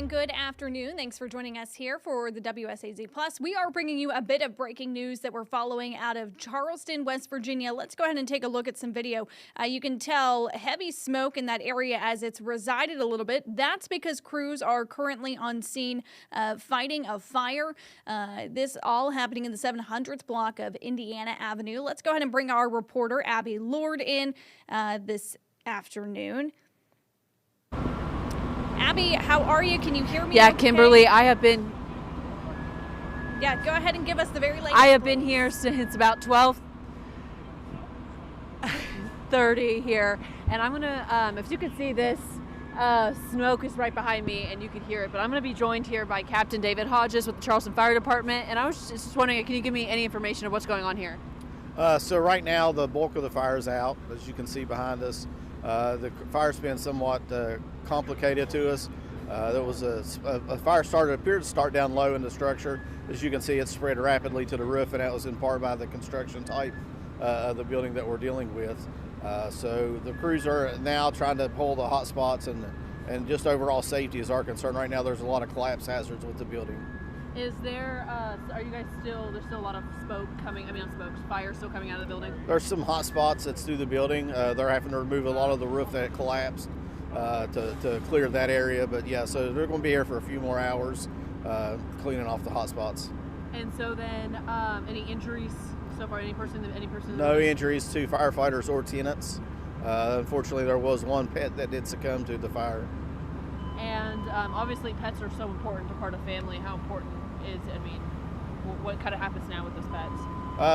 everyone. Good afternoon. Thanks for joining us here for the WSAZ Plus. We are bringing you a bit of breaking news that we're following out of Charleston, West Virginia. Let's go ahead and take a look at some video. You can tell heavy smoke in that area as it's resided a little bit. That's because crews are currently on scene fighting a fire. This all happening in the 700th block of Indiana Avenue. Let's go ahead and bring our reporter, Abby Lord, in this afternoon. Abby, how are you? Can you hear me? Yeah, okay? Kimberly, I have been. Yeah, go ahead and give us the very latest. I have been here since about 12:30 here, and I'm gonna. If you can see this, smoke is right behind me, and you can hear it. But I'm gonna be joined here by Captain David Hodges with the Charleston Fire Department, and I was just wondering, can you give me any information of what's going on here? So right now, the bulk of the fire is out, as you can see behind us. The fire's been somewhat complicated to us. There was a fire appeared to start down low in the structure. As you can see, it spread rapidly to the roof, and that was in part by the construction type of the building that we're dealing with. So the crews are now trying to pull the hot spots, and just overall safety is our concern. Right now, there's a lot of collapse hazards with the building. Is there, are you guys there's still a lot of smoke coming, fire still coming out of the building? There's some hot spots that's through the building. They're having to remove a lot of the roof that collapsed to clear that area. But yeah, so they're going to be here for a few more hours cleaning off the hot spots. And so then, any injuries so far? Any person? No injuries to firefighters or tenants. Unfortunately, there was one pet that did succumb to the fire. And obviously pets are so important to part of family. How important is, what kind of happens now with those pets?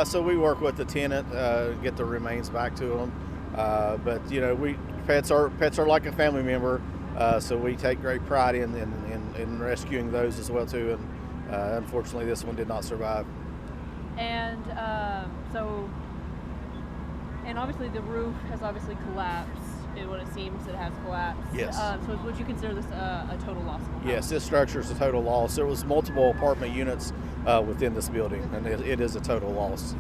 So we work with the tenant, get the remains back to them. But you know, pets are like a family member. So we take great pride in rescuing those as well too. And unfortunately, this one did not survive. And and obviously the roof has collapsed. What it seems, it has collapsed. Yes. So would you consider this a total loss? Yes, this structure is a total loss. There was multiple apartment units within this building, and it is a total loss.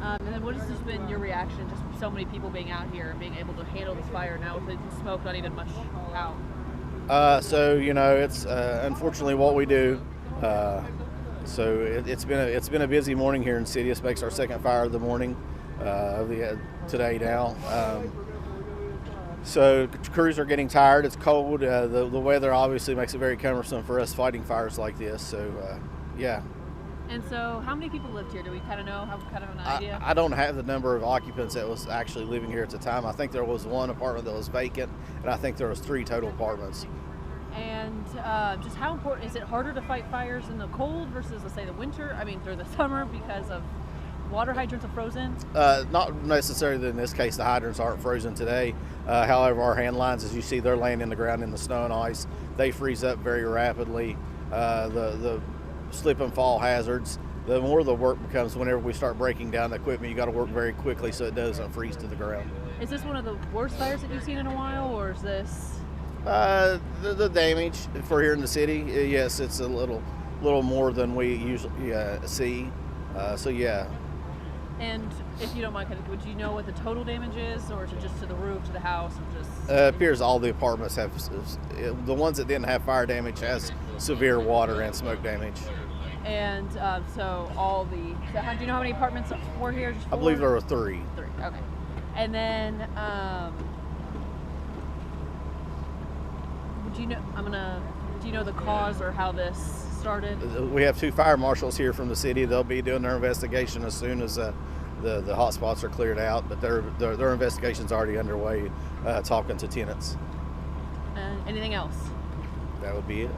And then what has just been your reaction, just so many people being out here and being able to handle this fire now with the smoke not even much out? So you know, it's unfortunately what we do. So it's been a busy morning here in the city. This makes our second fire of the morning today now. So crews are getting tired. It's cold. The weather obviously makes it very cumbersome for us fighting fires like this. So yeah. And so how many people lived here? Do we kind of know, have kind of an idea? I don't have the number of occupants that was actually living here at the time. I think there was one apartment that was vacant, and I think there was 3 total apartments. And just how important, is it harder to fight fires in the cold versus, let's say, the winter? During the summer because of water hydrants are frozen? Not necessarily in this case. The hydrants aren't frozen today. However, our hand lines, as you see, they're laying in the ground in the snow and ice. They freeze up very rapidly. The slip and fall hazards, the more the work becomes whenever we start breaking down the equipment, you got to work very quickly so it doesn't freeze to the ground. Is this one of the worst fires that you've seen in a while, or is this? The damage for here in the city, yes, it's a little more than we usually see. So yeah. And if you don't mind, would you know what the total damage is, or is it just to the roof, to the house, or just? It appears all the apartments have, the ones that didn't have fire damage has severe water and smoke damage. And so do you know how many apartments were here? Just 4? I believe there were 3. 3, okay. And then, do you know the cause or how this started? We have 2 fire marshals here from the city. They'll be doing their investigation as soon as the hot spots are cleared out, but their investigation's already underway, talking to tenants. Anything else? That would be it.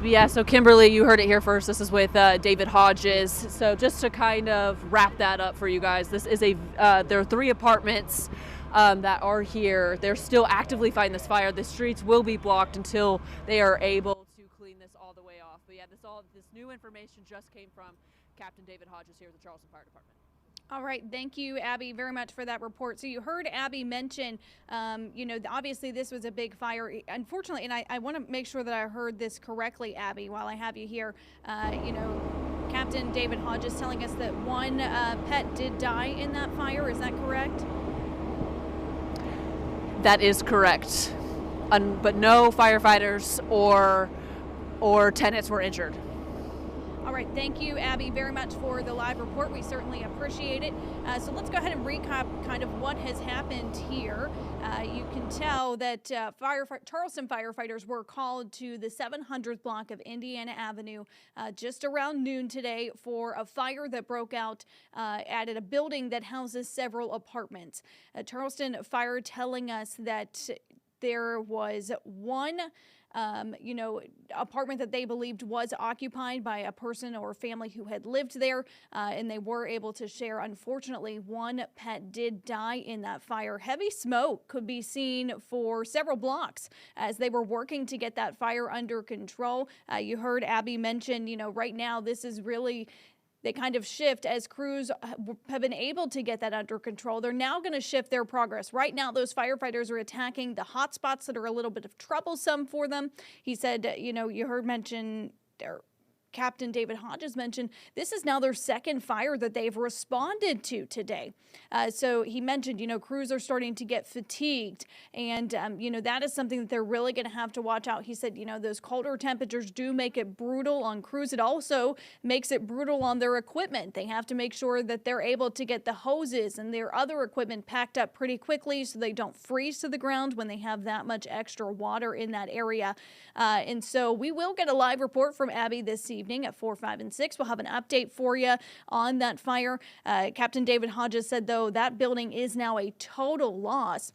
Yeah, so Kimberly, you heard it here first. This is with David Hodges. So just to kind of wrap that up for you guys, this is there are 3 apartments that are here. They're still actively fighting this fire. The streets will be blocked until they are able to clean this all the way off. But yeah, this new information just came from Captain David Hodges here at the Charleston Fire Department. All right. Thank you, Abby, very much for that report. So you heard Abby mention, obviously this was a big fire. Unfortunately, and I want to make sure that I heard this correctly, Abby, while I have you here, Captain David Hodges telling us that one pet did die in that fire. Is that correct? That is correct. but no firefighters or tenants were injured. All right, thank you, Abby, very much for the live report. We certainly appreciate it. So let's go ahead and recap kind of what has happened here. You can tell that Charleston firefighters were called to the 700th block of Indiana Avenue just around noon today for a fire that broke out at a building that houses several apartments. Charleston Fire telling us that there was one apartment that they believed was occupied by a person or family who had lived there, and they were able to share. Unfortunately, one pet did die in that fire. Heavy smoke could be seen for several blocks as they were working to get that fire under control. You heard Abby mention, right now this is really they kind of shift as crews have been able to get that under control. They're now going to shift their progress. Right now, those firefighters are attacking the hot spots that are a little bit of troublesome for them. He said, you heard mention Captain David Hodges mentioned this is now their second fire that they've responded to today. So he mentioned, crews are starting to get fatigued, and, that is something that they're really going to have to watch out. He said, those colder temperatures do make it brutal on crews. It also makes it brutal on their equipment. They have to make sure that they're able to get the hoses and their other equipment packed up pretty quickly so they don't freeze to the ground when they have that much extra water in that area. And so we will get a live report from Abby this evening at 4, 5, and 6. We'll have an update for you on that fire. Captain David Hodges said, though, that building is now a total loss.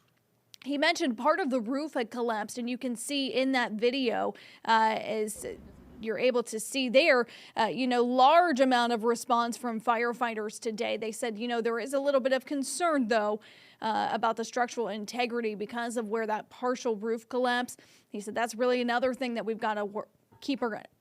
He mentioned part of the roof had collapsed, and you can see in that video as you're able to see there, large amount of response from firefighters today. They said, there is a little bit of concern, though, about the structural integrity because of where that partial roof collapsed. He said that's really another thing that we've got to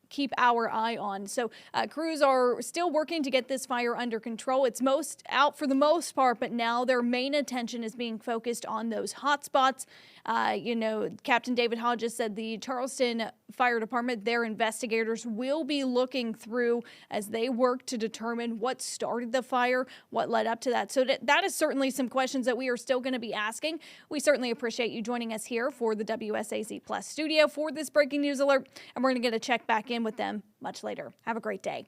keep our eye on. So crews are still working to get this fire under control. It's most out for the most part, but now their main attention is being focused on those hot spots. Captain David Hodges said the Charleston Fire Department, their investigators will be looking through as they work to determine what started the fire, what led up to that. So that is certainly some questions that we are still going to be asking. We certainly appreciate you joining us here for the WSAZ Plus studio for this breaking news alert, and we're going to get a check back in with them much later. Have a great day.